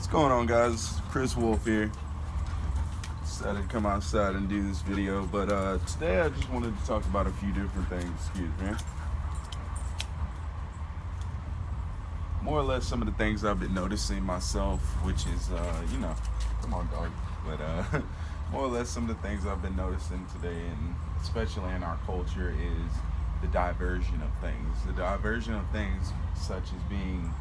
What's going on, guys? Chris Wolf here. Decided to come outside and do this video, but today I just wanted to talk about a few different things. Excuse me. More or less some of the things I've been noticing myself, which is, come on, dog. But more or less some of the things I've been noticing today, and especially in our culture, is the diversion of things. The diversion of things such as being,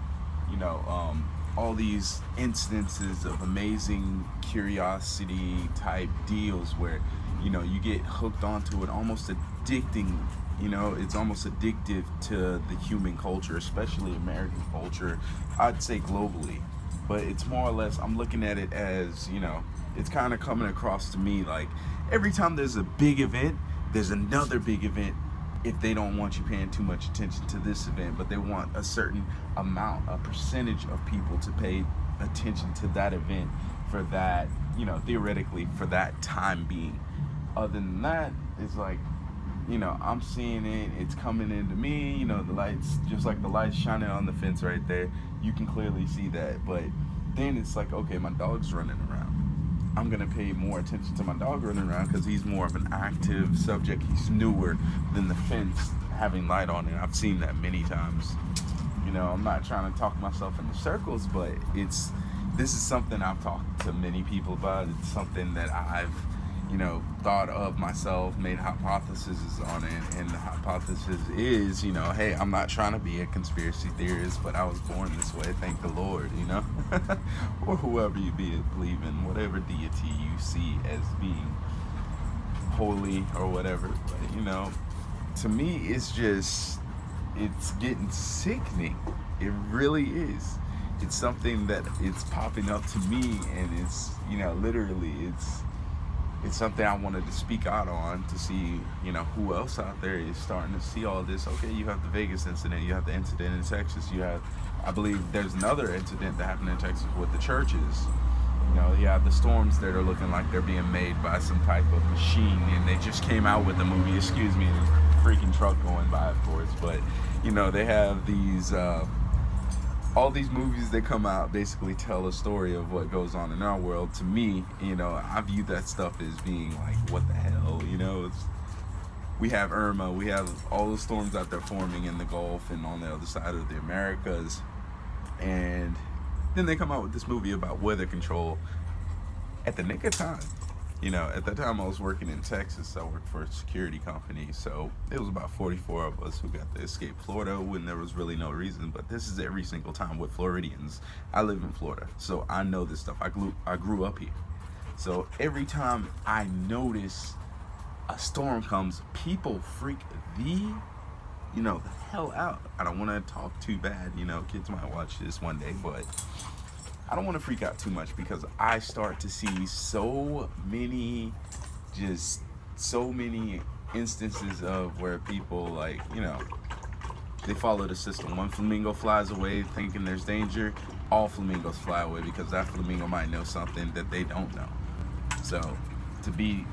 all these instances of amazing curiosity type deals where you get hooked onto it, almost addicting. It's almost addictive to the human culture, especially American culture, I'd say globally. But it's more or less, I'm looking at it as, it's kind of coming across to me like every time there's a big event, there's another big event. If they don't want you paying too much attention to this event, but they want a certain amount, a percentage of people to pay attention to that event for that, theoretically for that time being. Other than that, it's like, I'm seeing it, it's coming into me, the lights, just like the lights shining on the fence right there, you can clearly see that. But then it's like, okay, my dog's running around. I'm gonna pay more attention to my dog running around because he's more of an active subject. He's newer than the fence having light on it. I've seen that many times. I'm not trying to talk myself into circles, but this is something I've talked to many people about. It's something that I've thought of myself, made hypotheses on it, and the hypothesis is, hey, I'm not trying to be a conspiracy theorist, but I was born this way, thank the Lord, or whoever you believe in, whatever deity you see as being holy or whatever. But, to me, it's getting sickening. It really is. It's something that it's popping up to me, and it's, literally, it's something I wanted to speak out on to see, who else out there is starting to see all this. Okay, you have the Vegas incident, you have the incident in Texas, you have, I believe there's another incident that happened in Texas with the churches. You have the storms that are looking like they're being made by some type of machine, and they just came out with the movie, excuse me, there's a freaking truck going by, of course, but, they have these, all these movies that come out basically tell a story of what goes on in our world. To me, I view that stuff as being like, what the hell, we have Irma, we have all the storms out there forming in the Gulf and on the other side of the Americas, and then they come out with this movie about weather control at the nick of time. At that time I was working in Texas. I worked for a security company, so it was about 44 of us who got to escape Florida when there was really no reason. But this is every single time with Floridians. I live in Florida, so I know this stuff. I grew up here, so every time I notice a storm comes, people freak the hell out. I don't want to talk too bad. Kids might watch this one day, but I don't want to freak out too much because I start to see so many instances of where people they follow the system. One flamingo flies away thinking there's danger, all flamingos fly away because that flamingo might know something that they don't know. So being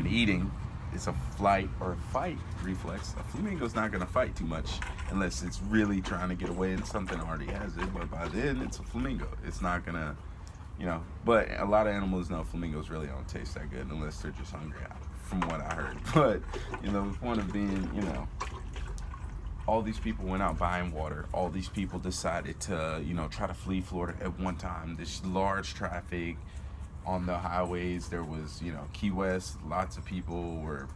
eating, it's a flight or fight reflex. A flamingo's not going to fight too much unless it's really trying to get away and something already has it. But by then, it's a flamingo. It's not going to, But a lot of animals know flamingos really don't taste that good unless they're just hungry, from what I heard. But, the point of being, all these people went out buying water. All these people decided to, try to flee Florida at one time. This large traffic on the highways. There was, Key West, lots of people were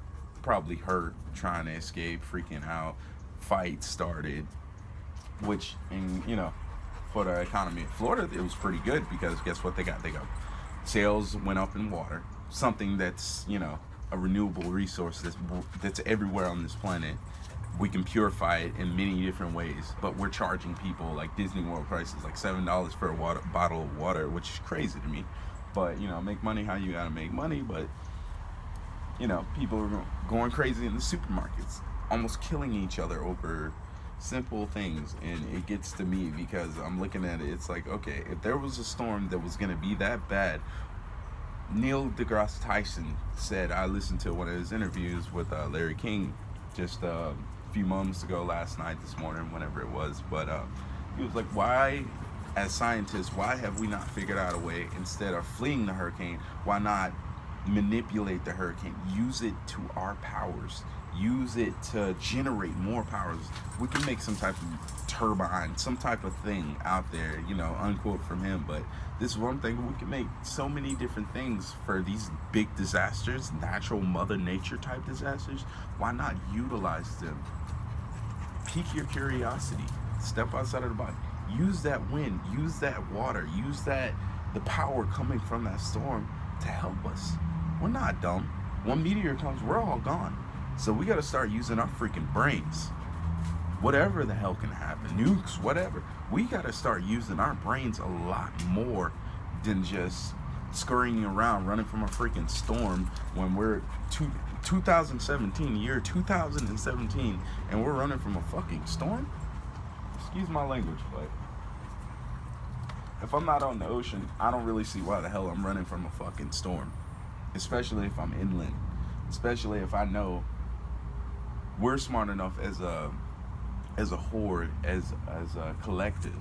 probably hurt, trying to escape, freaking out. Fights started, which, for the economy of Florida, it was pretty good because guess what they got? They got sales went up in water, something that's, a renewable resource that's everywhere on this planet. We can purify it in many different ways, but we're charging people like Disney World prices, like $7 for a bottle of water, which is crazy to me. But, make money how you gotta make money. But, people are going crazy in the supermarkets, almost killing each other over simple things. And it gets to me because I'm looking at it. It's like, okay, if there was a storm that was gonna be that bad, Neil deGrasse Tyson said, I listened to one of his interviews with Larry King just a few moments ago, last night, this morning, whenever it was. But he was like, why as scientists, why have we not figured out a way, instead of fleeing the hurricane, why not manipulate the hurricane, use it to our powers, use it to generate more powers? We can make some type of turbine, some type of thing out there, unquote from him. But this one thing, we can make so many different things for these big disasters, natural mother nature type disasters. Why not utilize them? Pique your curiosity, step outside of the body, use that wind, use that water, use the power coming from that storm to help us. We're not dumb. One meteor comes, we're all gone. So we got to start using our freaking brains. Whatever the hell can happen, nukes, whatever. We got to start using our brains a lot more than just scurrying around running from a freaking storm when we're 2017, year 2017, and we're running from a fucking storm. Excuse my language, but if I'm not on the ocean, I don't really see why the hell I'm running from a fucking storm. Especially if I'm inland. Especially if I know we're smart enough as a horde, as a collective,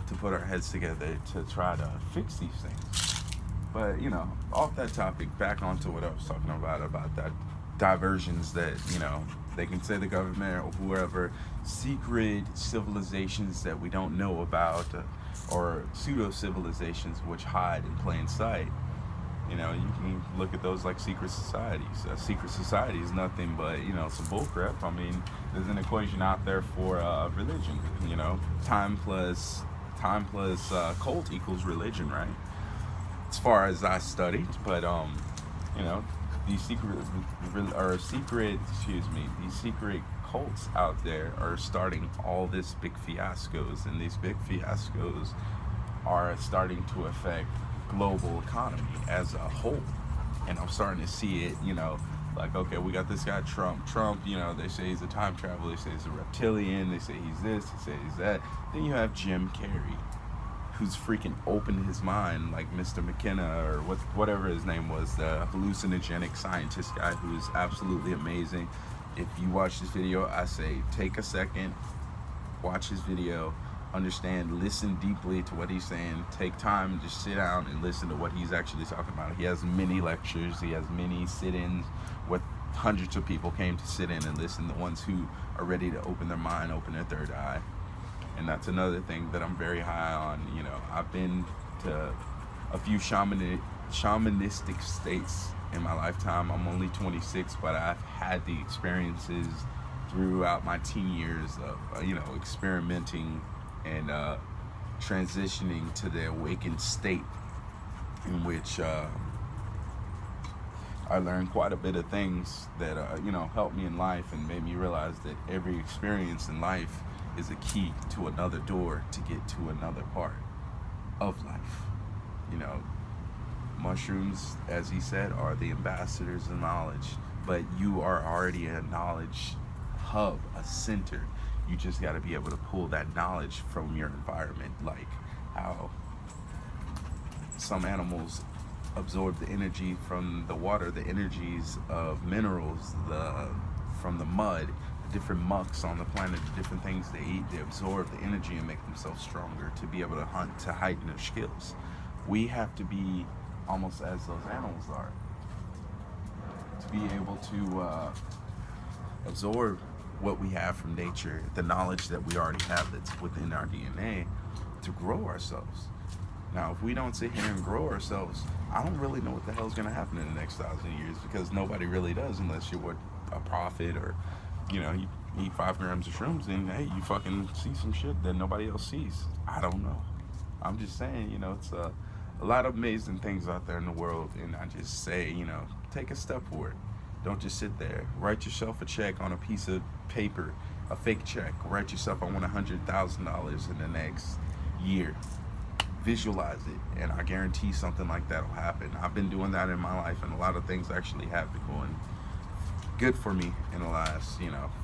to put our heads together to try to fix these things. But off that topic, back onto what I was talking about that diversions that they can say the government or whoever, secret civilizations that we don't know about, or pseudo civilizations which hide in plain sight. You can look at those like secret societies. A secret society is nothing but, some bullcrap. I mean, there's an equation out there for religion. Time plus cult equals religion, right? As far as I studied, but these secret cults out there are starting all this big fiascos, and these big fiascos are starting to affect global economy as a whole. And I'm starting to see it, like, okay, we got this guy Trump, they say he's a time traveler, they say he's a reptilian, they say he's this, they say he's that. Then you have Jim Carrey, who's freaking opened his mind, like Mr. McKenna, or whatever his name was, the hallucinogenic scientist guy, who is absolutely amazing. If you watch this video, I say take a second, watch his video, understand, listen deeply to what he's saying, take time, just sit down and listen to what he's actually talking about. He has many lectures, he has many sit-ins with hundreds of people came to sit in and listen, the ones who are ready to open their mind, open their third eye. And that's another thing that I'm very high on. I've been to a few shamanistic states in my lifetime. I'm only 26, but I've had the experiences throughout my teen years of experimenting and transitioning to the awakened state, in which I learned quite a bit of things that helped me in life and made me realize that every experience in life is a key to another door to get to another part of life. Mushrooms, as he said, are the ambassadors of knowledge, but you are already a knowledge hub, a center. You just got to be able to pull that knowledge from your environment, like how some animals absorb the energy from the water, the energies of minerals, from the mud, the different mucks on the planet, the different things they eat. They absorb the energy and make themselves stronger to be able to hunt, to heighten their skills. We have to be almost as those animals are, to be able to absorb what we have from nature, the knowledge that we already have that's within our DNA, to grow ourselves. Now, if we don't sit here and grow ourselves, I don't really know what the hell's going to happen in the next 1,000 years, because nobody really does, unless you're a prophet, or you eat 5 grams of shrooms and hey, you fucking see some shit that nobody else sees. I don't know. I'm just saying, it's a lot of amazing things out there in the world, and I just say, take a step forward. Don't just sit there. Write yourself a check on a piece of paper, a fake check. Write yourself, I want $100,000 in the next year. Visualize it, and I guarantee something like that will happen. I've been doing that in my life, and a lot of things actually have been going good for me in the last,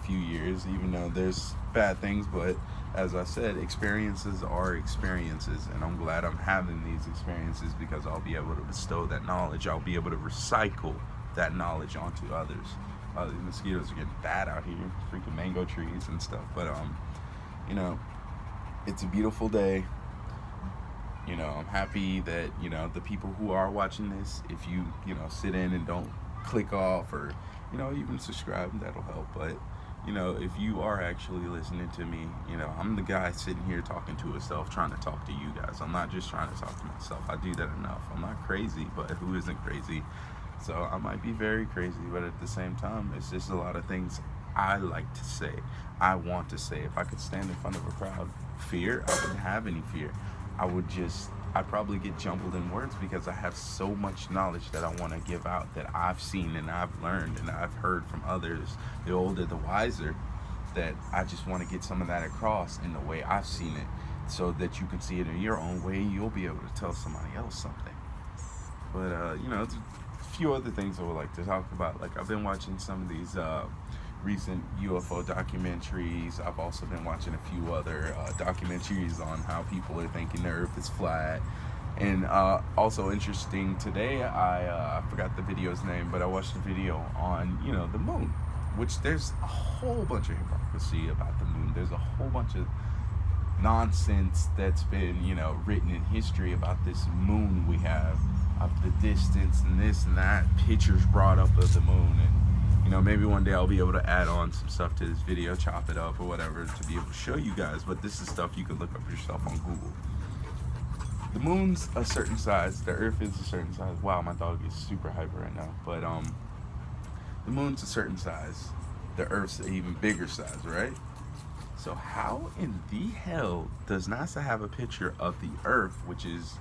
few years, even though there's bad things. But as I said, experiences are experiences, and I'm glad I'm having these experiences, because I'll be able to bestow that knowledge. I'll be able to recycle that knowledge onto others. The mosquitoes are getting bad out here, freaking mango trees and stuff. But it's a beautiful day. I'm happy that, the people who are watching this, if you, sit in and don't click off or, even subscribe, that'll help. But, if you are actually listening to me, I'm the guy sitting here talking to himself, trying to talk to you guys. I'm not just trying to talk to myself. I do that enough. I'm not crazy, but who isn't crazy? So I might be very crazy, but at the same time, it's just a lot of things I like to say. I want to say. If I could stand in front of a crowd, fear, I wouldn't have any fear. I'd probably get jumbled in words because I have so much knowledge that I want to give out, that I've seen and I've learned and I've heard from others, the older, the wiser, that I just want to get some of that across in the way I've seen it, so that you can see it in your own way. You'll be able to tell somebody else something. But, there's a few other things I would like to talk about. Like, I've been watching some of these recent UFO documentaries. I've also been watching a few other documentaries on how people are thinking the Earth is flat. And also interesting today, I forgot the video's name, but I watched a video on, the moon, which there's a whole bunch of hypocrisy about the moon. There's a whole bunch of nonsense that's been, written in history about this moon we have, of the distance and this and that, pictures brought up of the moon. And maybe one day I'll be able to add on some stuff to this video, chop it up or whatever, to be able to show you guys. But this is stuff you can look up yourself on Google. The moon's a certain size. The Earth is a certain size. Wow, my dog is super hyper right now. But the moon's a certain size. The Earth's an even bigger size, right? So how in the hell does NASA have a picture of the Earth, which is,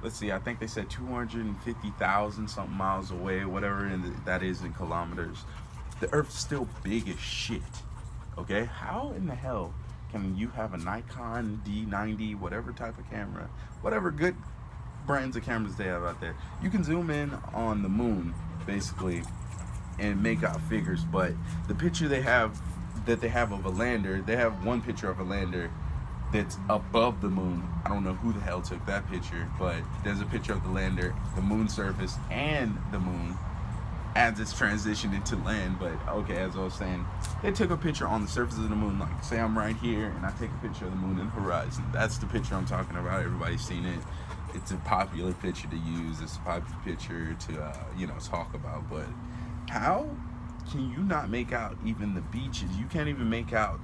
let's see, I think they said 250,000 something miles away, whatever that is in kilometers. The Earth's still big as shit, okay? How in the hell can you have a Nikon D90, whatever type of camera, whatever good brands of cameras they have out there, you can zoom in on the moon, basically, and make out figures, but the picture they have of a lander, they have one picture of a lander that's above the moon. I don't know who the hell took that picture, but there's a picture of the lander, the moon surface, and the moon as it's transitioned into land. But okay, as I was saying, they took a picture on the surface of the moon. Like, say I'm right here and I take a picture of the moon and the horizon. That's the picture I'm talking about. Everybody's seen it. It's a popular picture to use. It's a popular picture to talk about. But how can you not make out even the beaches? You can't even make out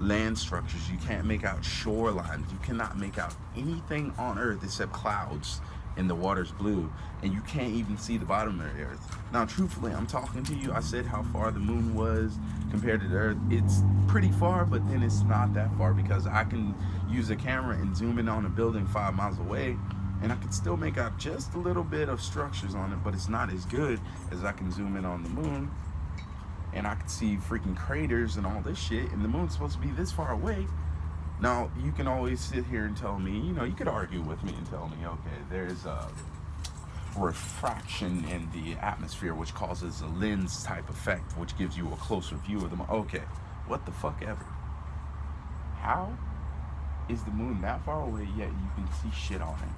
land structures. You can't make out shorelines. You cannot make out anything on Earth except clouds and the water's blue, and you can't even see the bottom of the Earth. Now, truthfully, I'm talking to you. I said how far the moon was compared to the Earth. It's pretty far, but then it's not that far, because I can use a camera and zoom in on a building 5 miles away, and I can still make out just a little bit of structures on it, but it's not as good as I can zoom in on the moon, and I can see freaking craters and all this shit, and the moon's supposed to be this far away. Now, you can always sit here and tell me, you could argue with me and tell me, okay, there's a refraction in the atmosphere, which causes a lens type effect, which gives you a closer view of the moon. Okay, what the fuck ever. How is the moon that far away, yet you can see shit on it?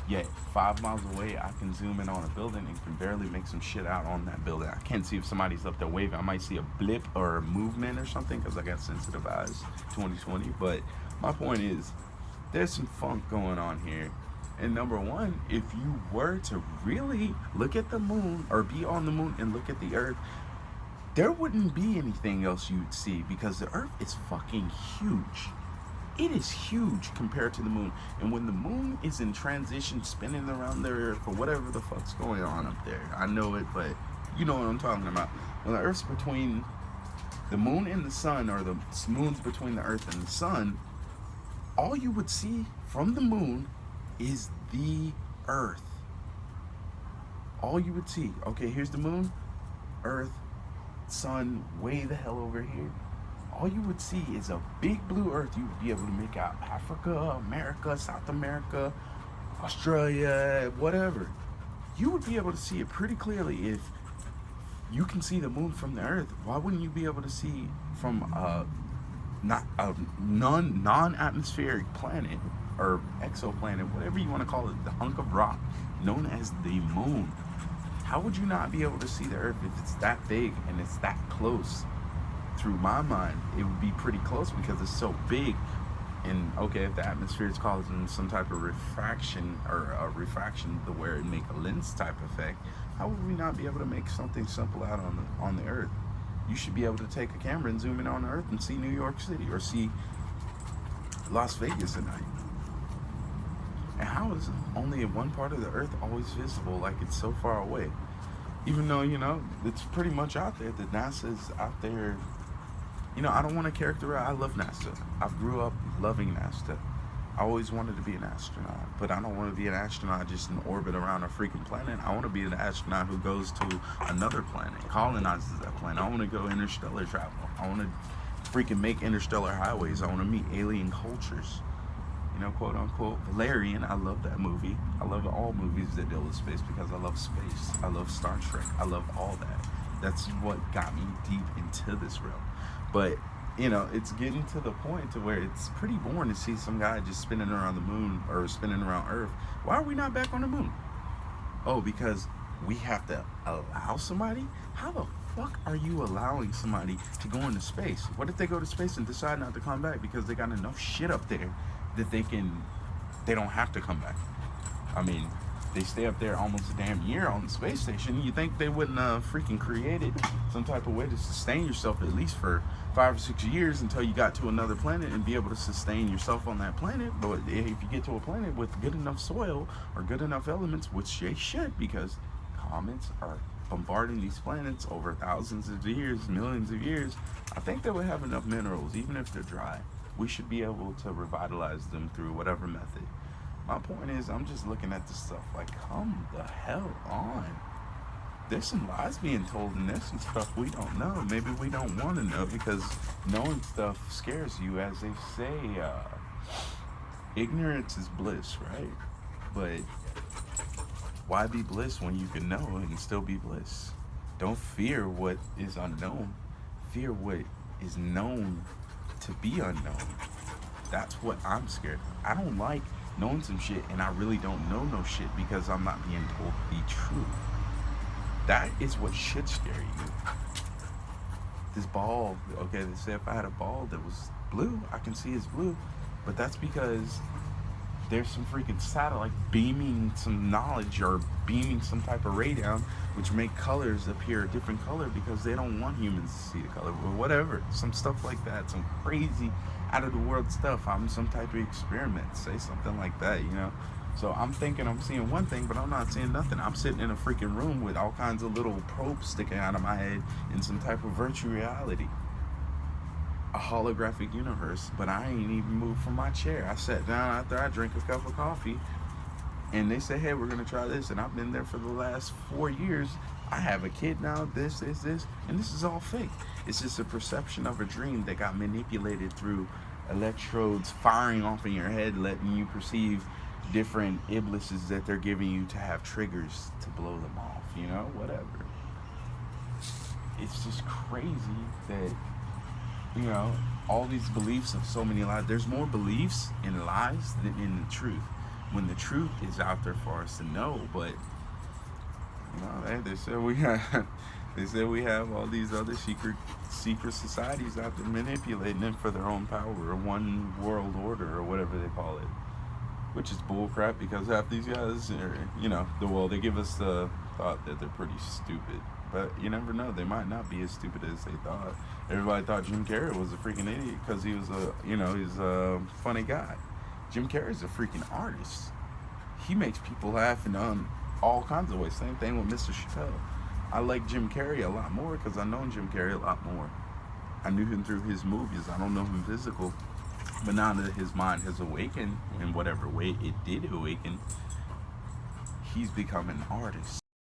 Yet 5 miles away, I can zoom in on a building and can barely make some shit out on that building. I can't see if somebody's up there waving. I might see a blip or a movement or something, because I got sensitive eyes, 2020. But my point is, there's some funk going on here. And number one, if you were to really look at the moon, or be on the moon and look at the Earth, there wouldn't be anything else you'd see, because the Earth is fucking huge. It is huge compared to the moon. And when the moon is in transition, spinning around the Earth, or whatever the fuck's going on up there, I know it, but you know what I'm talking about. When the Earth's between the moon and the sun, or the moon's between the Earth and the sun, all you would see from the moon is the Earth. All you would see. Okay, here's the moon, Earth, sun, way the hell over here. All you would see is a big blue Earth. You would be able to make out Africa, America, South America, Australia, whatever. You would be able to see it pretty clearly. If you can see the moon from the Earth, why wouldn't you be able to see from a non-atmospheric planet, or exoplanet, whatever you want to call it, the hunk of rock known as the moon? How would you not be able to see the Earth if it's that big and it's that close? Through my mind, it would be pretty close, because it's so big. And okay, if the atmosphere is causing some type of refraction or a refraction to where it make a lens type effect, how would we not be able to make something simple out on the Earth? You should be able to take a camera and zoom in on the Earth and see New York City or see Las Vegas at night. And how is only one part of the Earth always visible, like it's so far away? Even though, it's pretty much out there, that NASA's out there. I don't want to characterize, I love NASA. I grew up loving NASA. I always wanted to be an astronaut, but I don't want to be an astronaut just in orbit around a freaking planet. I want to be an astronaut who goes to another planet, colonizes that planet. I want to go interstellar travel. I want to freaking make interstellar highways. I want to meet alien cultures. Quote unquote Valerian. I love that movie. I love all movies that deal with space because I love space. I love Star Trek. I love all that. That's what got me deep into this realm. But it's getting to the point to where it's pretty boring to see some guy just spinning around the moon or spinning around Earth. Why are we not back on the moon? Oh, because we have to allow somebody? How the fuck are you allowing somebody to go into space? What if they go to space and decide not to come back because they got enough shit up there that they don't have to come back? I mean, they stay up there almost a damn year on the space station. You think they wouldn't freaking created some type of way to sustain yourself at least for 5 or 6 years until you got to another planet and be able to sustain yourself on that planet? But if you get to a planet with good enough soil or good enough elements, which they should, because comets are bombarding these planets over thousands of years, millions of years, I think they would have enough minerals, even if they're dry. We should be able to revitalize them through whatever method. My point is, I'm just looking at this stuff like, come the hell on. There's some lies being told, and there's some stuff we don't know. Maybe we don't want to know because knowing stuff scares you. As they say, ignorance is bliss, right? But why be bliss when you can know and still be bliss? Don't fear what is unknown. Fear what is known to be unknown. That's what I'm scared of. I don't like knowing some shit and I really don't know no shit because I'm not being told the truth. That is what should scare you. This ball, okay, they say if I had a ball that was blue, I can see it's blue, but that's because there's some freaking satellite beaming some knowledge or beaming some type of ray down, which make colors appear a different color because they don't want humans to see the color or whatever. Some stuff like that, some crazy out of the world stuff. I'm some type of experiment, say something like that, So I'm thinking I'm seeing one thing, but I'm not seeing nothing. I'm sitting in a freaking room with all kinds of little probes sticking out of my head in some type of virtual reality. A holographic universe, but I ain't even moved from my chair. I sat down after I drank a cup of coffee, and they said, hey, we're going to try this, and I've been there for the last 4 years. I have a kid now, this, and this is all fake. It's just a perception of a dream that got manipulated through electrodes firing off in your head, letting you perceive different iblises that they're giving you to have triggers to blow them off, whatever. It's just crazy that all these beliefs of so many lies. There's more beliefs in lies than in the truth. When the truth is out there for us to know, but they said we have all these other secret societies out there manipulating it for their own power, or one world order, or whatever they call it, which is bullcrap because half these guys are, they give us the thought that they're pretty stupid. But you never know. They might not be as stupid as they thought. Everybody thought Jim Carrey was a freaking idiot because he was he's a funny guy. Jim Carrey's a freaking artist. He makes people laugh in all kinds of ways. Same thing with Mr. Chappelle. I like Jim Carrey a lot more because I know Jim Carrey a lot more. I knew him through his movies. I don't know him physical. But now that his mind has awakened, in whatever way it did awaken, he's become an artist.